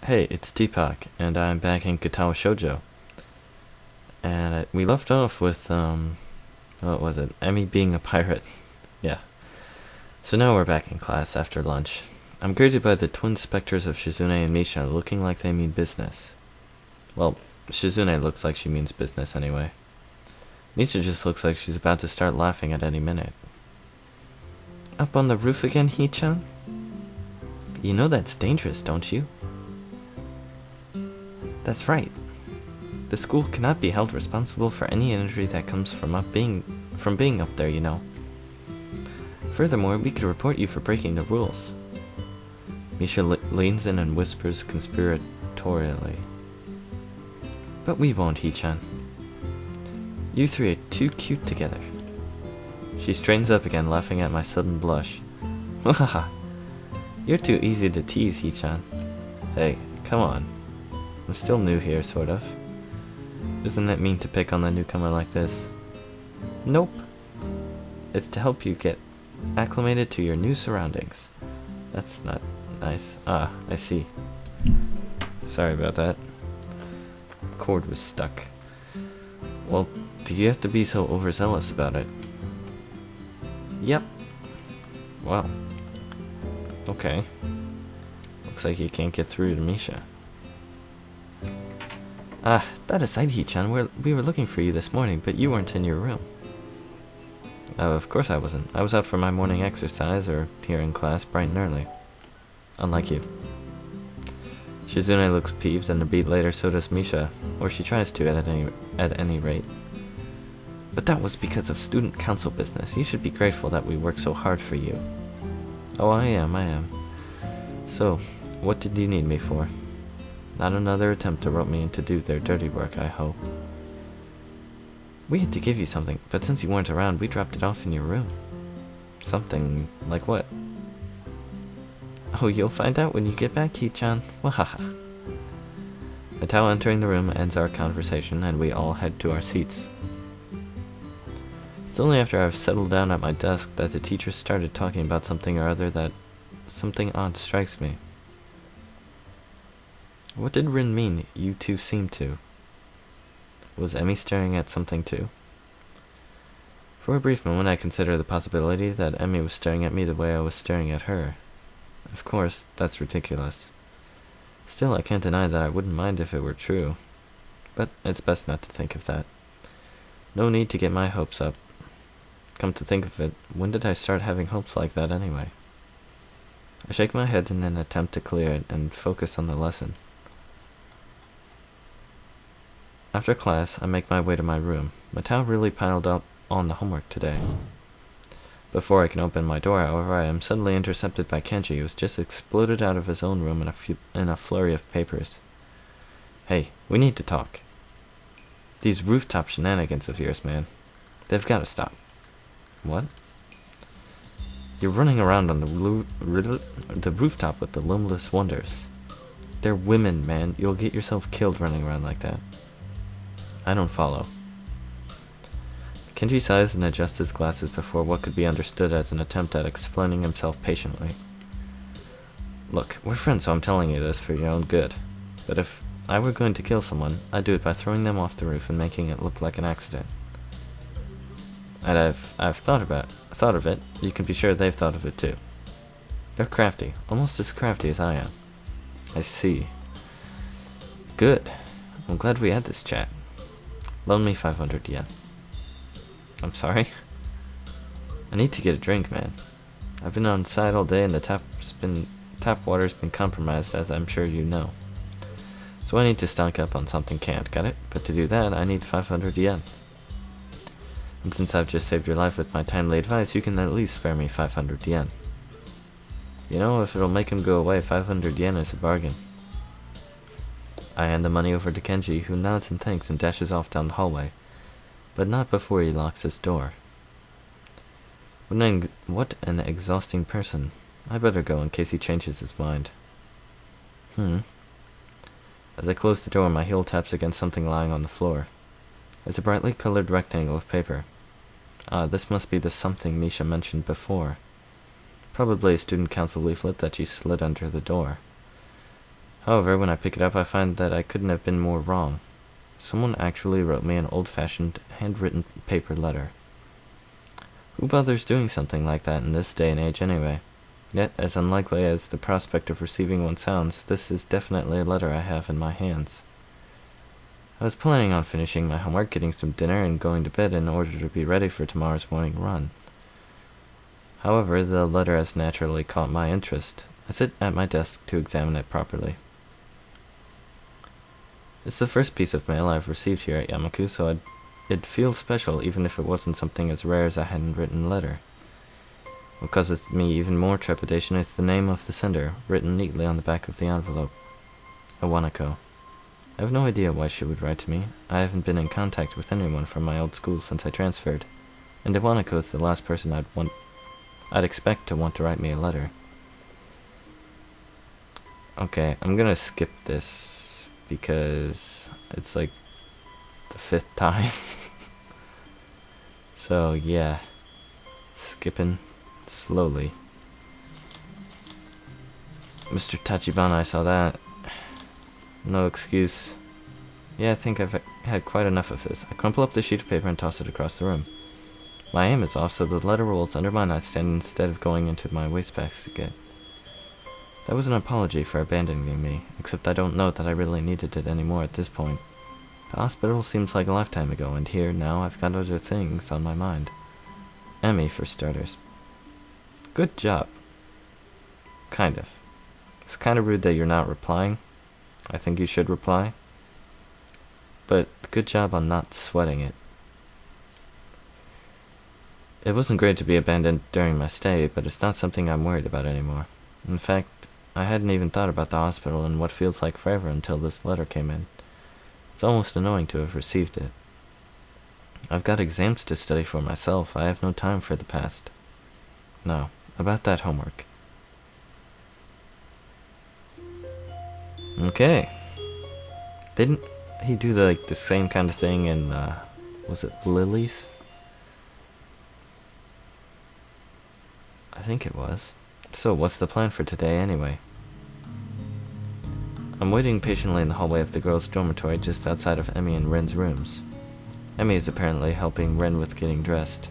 Hey, it's Tpok, and I'm back in Katawa Shoujo. And we left off with, what was it? Emmy being a pirate. Yeah. So now we're back in class after lunch. I'm greeted by the twin specters of Shizune and Misha looking like they mean business. Well, Shizune looks like she means business anyway. Misha just looks like she's about to start laughing at any minute. Up on the roof again, Hee-chan? You know that's dangerous, don't you? That's right. The school cannot be held responsible for any injury that comes from being up there, you know. Furthermore, we could report you for breaking the rules. Misha leans in and whispers conspiratorially. But we won't, Hee-chan. You three are too cute together. She straightens up again, laughing at my sudden blush. Wahaha. You're too easy to tease, Hee-chan. Hey, come on. I'm still new here, sort of. Isn't it mean to pick on the newcomer like this? Nope. It's to help you get acclimated to your new surroundings. That's not nice. Ah, I see. Sorry about that. Cord was stuck. Well, do you have to be so overzealous about it? Yep. Well. Okay. Looks like you can't get through to Misha. That aside, Hee-chan, we were looking for you this morning, but you weren't in your room. Oh, of course I wasn't. I was out for my morning exercise, or here in class, bright and early. Unlike you. Shizune looks peeved, and a beat later so does Misha, or she tries to at any rate. But that was because of student council business. You should be grateful that we worked so hard for you. Oh, I am. So, what did you need me for? Not another attempt to rope me in to do their dirty work, I hope. We had to give you something, but since you weren't around, we dropped it off in your room. Something like what? Oh, you'll find out when you get back, Hee-chan. Wahaha. Matao entering the room ends our conversation, and we all head to our seats. It's only after I've settled down at my desk that the teacher started talking about something or other that something odd strikes me. What did Rin mean, you two seem to? Was Emmy staring at something too? For a brief moment I considered the possibility that Emmy was staring at me the way I was staring at her. Of course, that's ridiculous. Still, I can't deny that I wouldn't mind if it were true. But it's best not to think of that. No need to get my hopes up. Come to think of it, when did I start having hopes like that anyway? I shake my head in an attempt to clear it and focus on the lesson. After class, I make my way to my room. Matao really piled up on the homework today. Before I can open my door, however, I am suddenly intercepted by Kenji, who has just exploded out of his own room in a flurry of papers. Hey, we need to talk. These rooftop shenanigans of yours, man. They've got to stop. What? You're running around on the rooftop with the limbless wonders. They're women, man. You'll get yourself killed running around like that. I don't follow. Kenji sighs and adjusts his glasses before what could be understood as an attempt at explaining himself patiently. Look, we're friends, so I'm telling you this for your own good. But if I were going to kill someone, I'd do it by throwing them off the roof and making it look like an accident. And I've thought of it. You can be sure they've thought of it too. They're crafty, almost as crafty as I am. I see. Good. I'm glad we had this chat. Loan me 500 yen. I'm sorry? I need to get a drink, man. I've been on site all day and the tap water's been compromised, as I'm sure you know. So I need to stock up on something canned, got it? But to do that, I need 500 yen. And since I've just saved your life with my timely advice, you can at least spare me 500 yen. You know, if it'll make him go away, 500 yen is a bargain. I hand the money over to Kenji, who nods and thanks and dashes off down the hallway, but not before he locks his door. What an exhausting person. I better go in case he changes his mind. As I close the door, my heel taps against something lying on the floor. It's a brightly colored rectangle of paper. This must be the something Misha mentioned before. Probably a student council leaflet that she slid under the door. However, when I pick it up, I find that I couldn't have been more wrong. Someone actually wrote me an old-fashioned, handwritten paper letter. Who bothers doing something like that in this day and age anyway? Yet, as unlikely as the prospect of receiving one sounds, this is definitely a letter I have in my hands. I was planning on finishing my homework, getting some dinner, and going to bed in order to be ready for tomorrow's morning run. However, the letter has naturally caught my interest. I sit at my desk to examine it properly. It's the first piece of mail I've received here at Yamaku, so it'd feel special even if it wasn't something as rare as a handwritten letter. What causes me even more trepidation is the name of the sender, written neatly on the back of the envelope. Iwanako. I have no idea why she would write to me. I haven't been in contact with anyone from my old school since I transferred, and Iwanako is the last person I'd expect to want to write me a letter. Okay, I'm gonna skip this because it's like the 5th time. So yeah, skipping slowly. Mr. Tachibana, I saw that. No excuse. Yeah, I think I've had quite enough of this. I crumple up the sheet of paper and toss it across the room. My aim is off, so the letter rolls under my nightstand instead of going into my wastebasket. That was an apology for abandoning me, except I don't know that I really needed it anymore at this point. The hospital seems like a lifetime ago, and here, now, I've got other things on my mind. Emmy, for starters. Good job. Kind of. It's kind of rude that you're not replying. I think you should reply. But good job on not sweating it. It wasn't great to be abandoned during my stay, but it's not something I'm worried about anymore. In fact, I hadn't even thought about the hospital in what feels like forever until this letter came in. It's almost annoying to have received it. I've got exams to study for myself. I have no time for the past. Now, about that homework. Okay. Didn't he do the same kind of thing in, was it Lily's? I think it was. So, what's the plan for today anyway? I'm waiting patiently in the hallway of the girls' dormitory just outside of Emmy and Ren's rooms. Emmy is apparently helping Ren with getting dressed.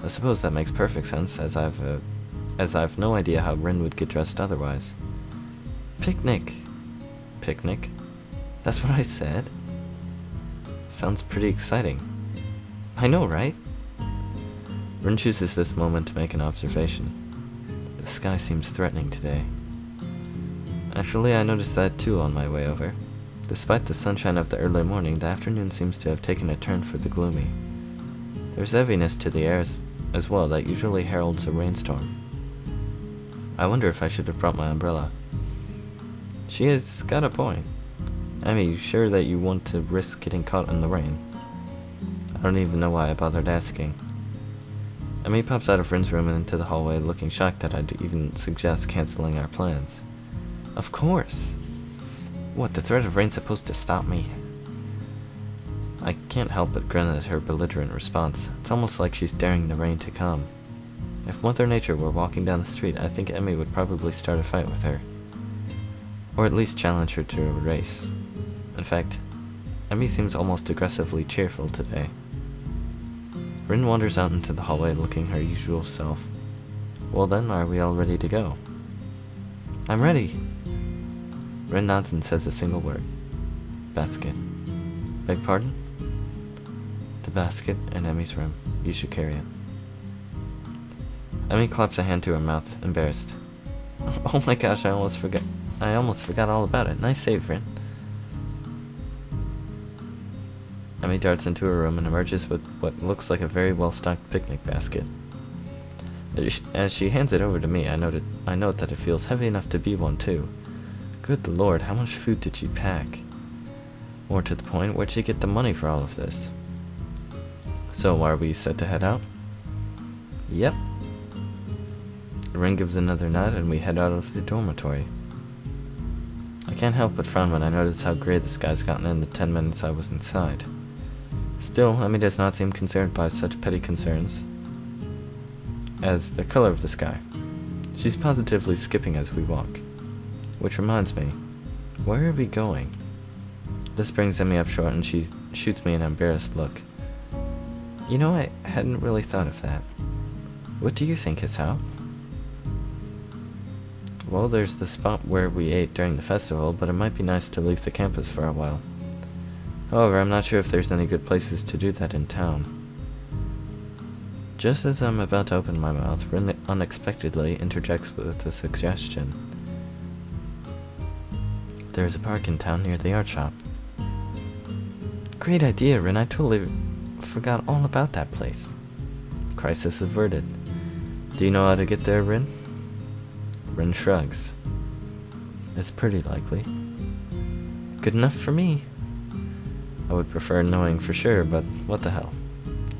I suppose that makes perfect sense, as I've no idea how Ren would get dressed otherwise. Picnic. Picnic? That's what I said? Sounds pretty exciting. I know, right? Ren chooses this moment to make an observation. The sky seems threatening today. Actually, I noticed that too on my way over. Despite the sunshine of the early morning, the afternoon seems to have taken a turn for the gloomy. There's heaviness to the air as well that usually heralds a rainstorm. I wonder if I should have brought my umbrella. She has got a point. Emmy, you sure that you want to risk getting caught in the rain? I don't even know why I bothered asking. Emmy pops out of Ren's room and into the hallway, looking shocked that I'd even suggest canceling our plans. Of course! What, the threat of rain's supposed to stop me? I can't help but grin at her belligerent response. It's almost like she's daring the rain to come. If Mother Nature were walking down the street, I think Emmy would probably start a fight with her. Or at least challenge her to a race. In fact, Emmy seems almost aggressively cheerful today. Rin wanders out into the hallway looking her usual self. Well then, are we all ready to go? I'm ready! Rin nods and says a single word. Basket. Beg pardon? The basket in Emmy's room. You should carry it. Emmy claps a hand to her mouth, embarrassed. Oh my gosh, I almost forgot all about it. Nice save, Rin. Emmy darts into her room and emerges with what looks like a very well-stocked picnic basket. As she hands it over to me, I note that it feels heavy enough to be one too. Good lord, how much food did she pack? More to the point, where'd she get the money for all of this? So, are we set to head out? Yep. Rin gives another nod and we head out of the dormitory. I can't help but frown when I notice how gray the sky's gotten in the 10 minutes I was inside. Still, Emmy does not seem concerned by such petty concerns as the color of the sky. She's positively skipping as we walk. Which reminds me, Where are we going? This brings Emmy up short and she shoots me an embarrassed look. You know, I hadn't really thought of that. What do you think, Hisao? Well, there's the spot where we ate during the festival, but it might be nice to leave the campus for a while. However, I'm not sure if there's any good places to do that in town. Just as I'm about to open my mouth, Rin unexpectedly interjects with a suggestion. There's a park in town near the art shop. Great idea, Rin. I totally forgot all about that place. Crisis averted. Do you know how to get there, Rin? Rin shrugs. It's pretty likely. Good enough for me. I would prefer knowing for sure, but what the hell.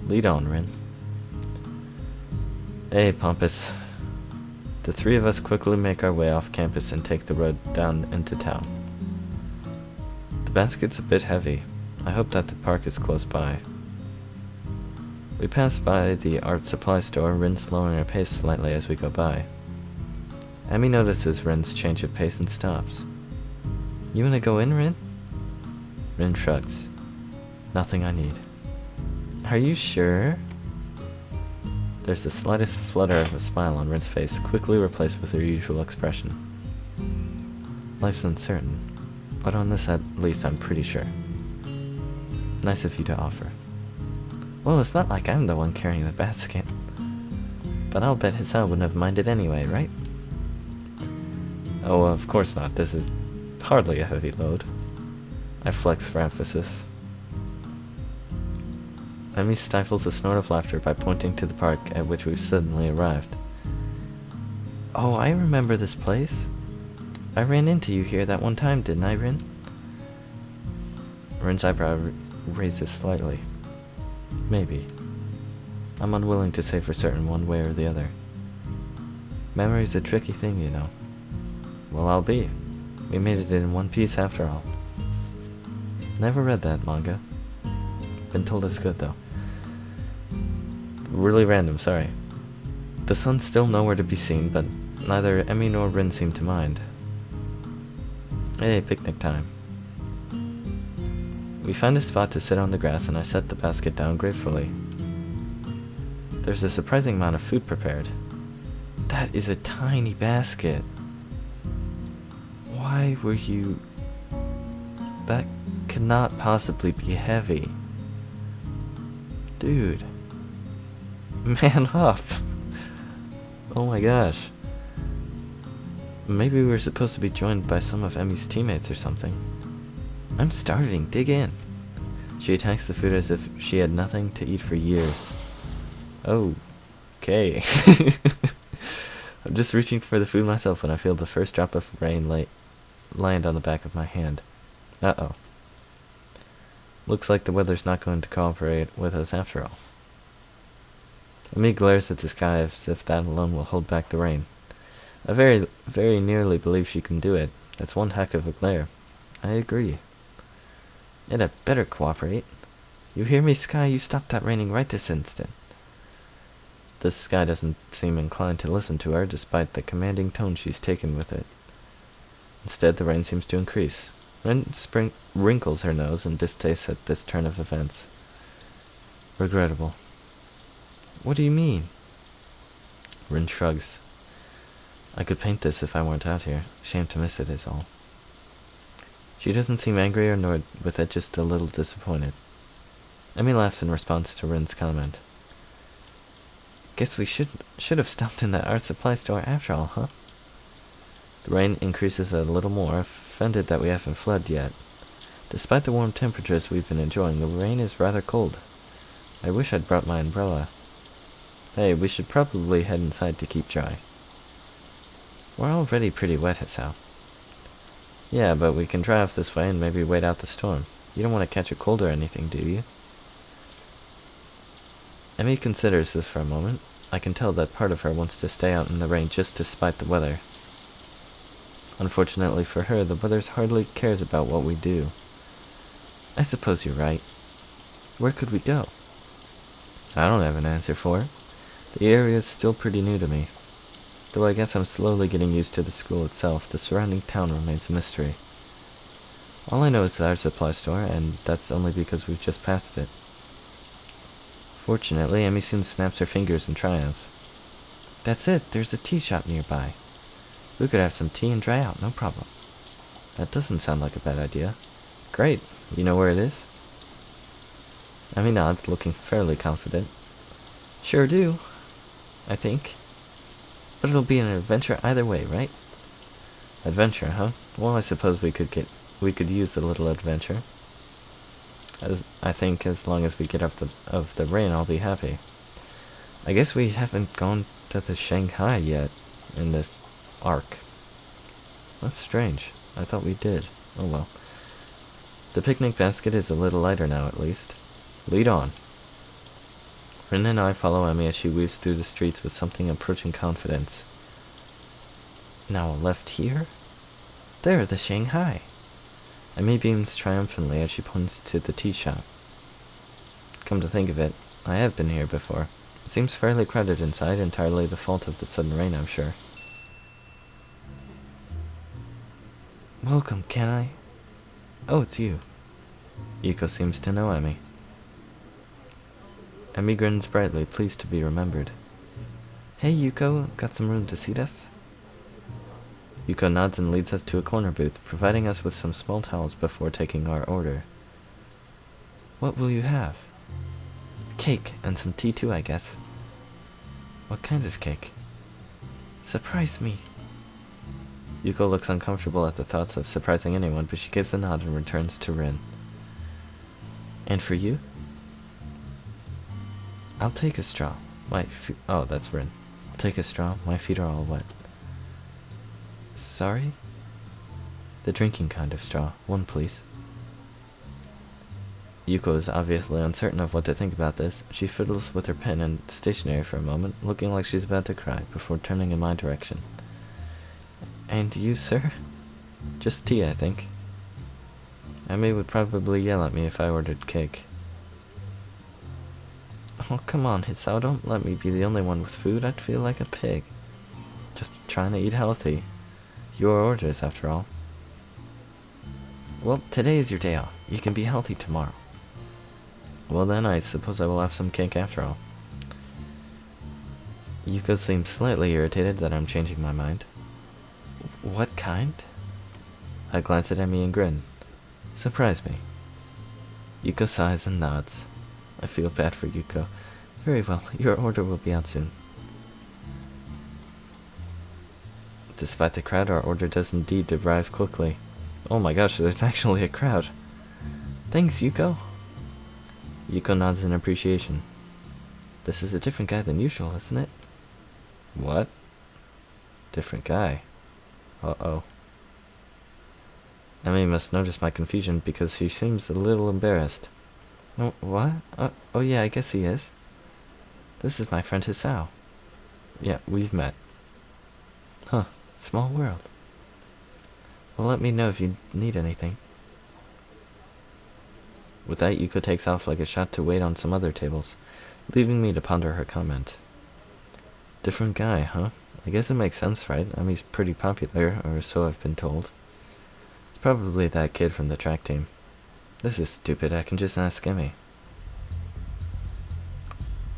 Lead on, Rin. Hey, Pompous. The three of us quickly make our way off campus and take the road down into town. The basket's a bit heavy. I hope that the park is close by. We pass by the art supply store, Rin slowing her pace slightly as we go by. Emmy notices Rin's change of pace and stops. You wanna go in, Rin? Rin shrugs. Nothing I need. Are you sure? There's the slightest flutter of a smile on Rin's face, quickly replaced with her usual expression. Life's uncertain, but on this at least I'm pretty sure. Nice of you to offer. Well, it's not like I'm the one carrying the basket. But I'll bet Hisao wouldn't have minded anyway, right? Oh, of course not. This is hardly a heavy load. I flex for emphasis. Emmy stifles a snort of laughter by pointing to the park at which we've suddenly arrived. Oh, I remember this place. I ran into you here that one time, didn't I, Rin? Rin's eyebrow raises slightly. Maybe. I'm unwilling to say for certain one way or the other. Memory's a tricky thing, you know. Well, I'll be. We made it in one piece after all. Never read that manga. Been told it's good, though. Really random, sorry. The sun's still nowhere to be seen, but neither Emmy nor Rin seem to mind. Hey, picnic time. We find a spot to sit on the grass and I set the basket down gratefully. There's a surprising amount of food prepared. That is a tiny basket. Why were you... That cannot possibly be heavy. Dude. Man up. Oh my gosh. Maybe we were supposed to be joined by some of Emmy's teammates or something. I'm starving, dig in. She attacks the food as if she had nothing to eat for years. Oh, okay. I'm just reaching for the food myself when I feel the first drop of rain land on the back of my hand. Uh-oh. Looks like the weather's not going to cooperate with us after all. Emmy glares at the sky as if that alone will hold back the rain. I very, very nearly believe she can do it. That's one heck of a glare. I agree. It had better cooperate. You hear me, Sky? You stop that raining right this instant. The Sky doesn't seem inclined to listen to her, despite the commanding tone she's taken with it. Instead, the rain seems to increase. Rin wrinkles her nose in distaste at this turn of events. Regrettable. What do you mean? Rin shrugs. I could paint this if I weren't out here. Shame to miss it is all. She doesn't seem angry or annoyed with it, just a little disappointed. Emmy laughs in response to Rin's comment. Guess we should have stopped in that art supply store after all, huh? The rain increases a little more, offended that we haven't fled yet. Despite the warm temperatures we've been enjoying, the rain is rather cold. I wish I'd brought my umbrella. Hey, we should probably head inside to keep dry. We're already pretty wet, Hisao. Yeah, but we can drive this way and maybe wait out the storm. You don't want to catch a cold or anything, do you? Emmy considers this for a moment. I can tell that part of her wants to stay out in the rain just to spite the weather. Unfortunately for her, the weather hardly cares about what we do. I suppose you're right. Where could we go? I don't have an answer for it. The area is still pretty new to me. Though I guess I'm slowly getting used to the school itself, the surrounding town remains a mystery. All I know is the art supply store, and that's only because we've just passed it. Fortunately, Emmy soon snaps her fingers in triumph. That's it, there's a tea shop nearby. We could have some tea and dry out, no problem. That doesn't sound like a bad idea. Great, you know where it is? Emmy nods, looking fairly confident. Sure do, I think. But it'll be an adventure either way, right? Adventure, huh? Well, I suppose we could use a little adventure. I think as long as we get off the rain, I'll be happy. I guess we haven't gone to the Shanghai yet in this arc. That's strange. I thought we did. Oh well. The picnic basket is a little lighter now, at least. Lead on. Rin and I follow Emmy as she weaves through the streets with something approaching confidence. Now a left here? There, the Shanghai. Emmy beams triumphantly as she points to the tea shop. Come to think of it, I have been here before. It seems fairly crowded inside, entirely the fault of the sudden rain, I'm sure. Welcome, can I? Oh, it's you. Yuko seems to know Emmy. Emmy grins brightly, pleased to be remembered. Hey, Yuko, got some room to seat us? Yuko nods and leads us to a corner booth, providing us with some small towels before taking our order. What will you have? Cake, and some tea too, I guess. What kind of cake? Surprise me. Yuko looks uncomfortable at the thoughts of surprising anyone, but she gives a nod and returns to Rin. And for you? I'll take a straw. Oh, that's Rin. I'll take a straw. My feet are all wet. Sorry? The drinking kind of straw. One, please. Yuko is obviously uncertain of what to think about this. She fiddles with her pen and stationery for a moment, looking like she's about to cry, before turning in my direction. And you, sir? Just tea, I think. Emmy would probably yell at me if I ordered cake. Oh, come on, Hisao, don't let me be the only one with food. I'd feel like a pig. Just trying to eat healthy. Your orders, after all. Well, today is your day off. You can be healthy tomorrow. Well then, I suppose I will have some cake after all. Yuko seems slightly irritated that I'm changing my mind. What kind? I glance at Emmy and grin. Surprise me. Yuko sighs and nods. I feel bad for Yuko. Very well, your order will be out soon. Despite the crowd, our order does indeed arrive quickly. Oh my gosh, there's actually a crowd. Thanks, Yuko. Yuko nods in appreciation. This is a different guy than usual, isn't it? What? Different guy? Uh-oh. Emmy must notice my confusion because she seems a little embarrassed. Oh, what? Oh yeah, I guess he is. This is my friend Hisao. Yeah, we've met. Huh, small world. Well, let me know if you need anything. With that, Yuko takes off like a shot to wait on some other tables, leaving me to ponder her comment. Different guy, huh? I guess it makes sense, right? I mean, he's pretty popular, or so I've been told. It's probably that kid from the track team. This is stupid, I can just ask Emmy.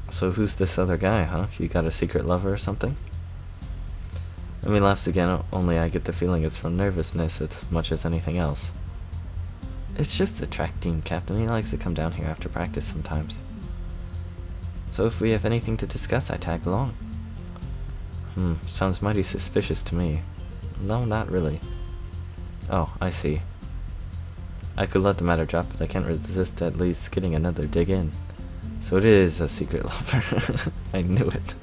So who's this other guy, huh? You got a secret lover or something? Emmy laughs again, only I get the feeling it's from nervousness as much as anything else. It's just the track team captain, he likes to come down here after practice sometimes. So if we have anything to discuss, I tag along. Sounds mighty suspicious to me. No, not really. Oh, I see. I could let the matter drop, but I can't resist at least getting another dig in. So it is a secret lover. I knew it.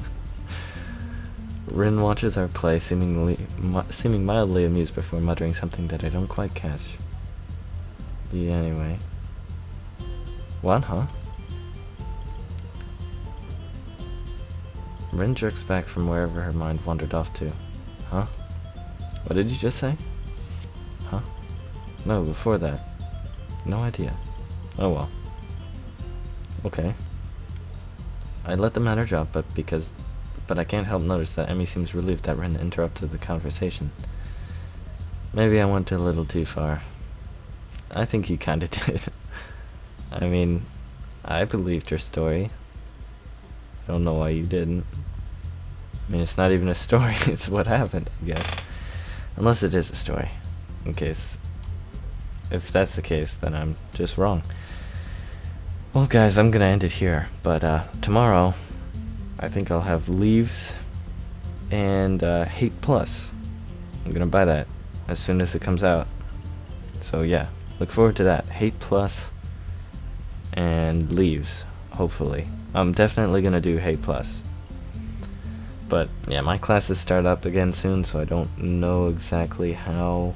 Rin watches our play, seeming mildly amused before muttering something that I don't quite catch. Yeah, anyway. What, huh? Rin jerks back from wherever her mind wandered off to. Huh? What did you just say? Huh? No, before that. No idea. Oh well. Okay. I let the matter drop, but I can't help notice that Emmy seems relieved that Rin interrupted the conversation. Maybe I went a little too far. I think you kinda did. I mean, I believed your story. I don't know why you didn't. I mean, it's not even a story, it's what happened, I guess. Unless it is a story. In case, if that's the case, then I'm just wrong. Well, guys, I'm gonna end it here, but tomorrow, I think I'll have Leaves and Hate Plus. I'm gonna buy that as soon as it comes out. So yeah, look forward to that. Hate Plus and Leaves, hopefully. I'm definitely gonna do Hate Plus. But yeah, my classes start up again soon, so I don't know exactly how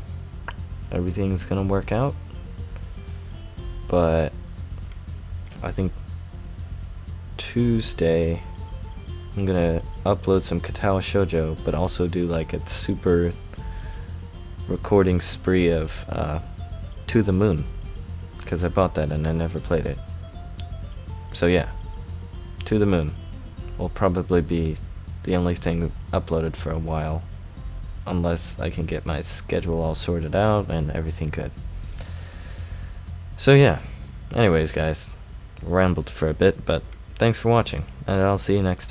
everything's gonna work out. But I think Tuesday I'm gonna upload some Katawa Shoujo, but also do like a super recording spree of To the Moon, because I bought that and I never played it. So yeah, To the Moon will probably be the only thing uploaded for a while, unless I can get my schedule all sorted out and everything good. So yeah, anyways guys, rambled for a bit, but thanks for watching, and I'll see you next time.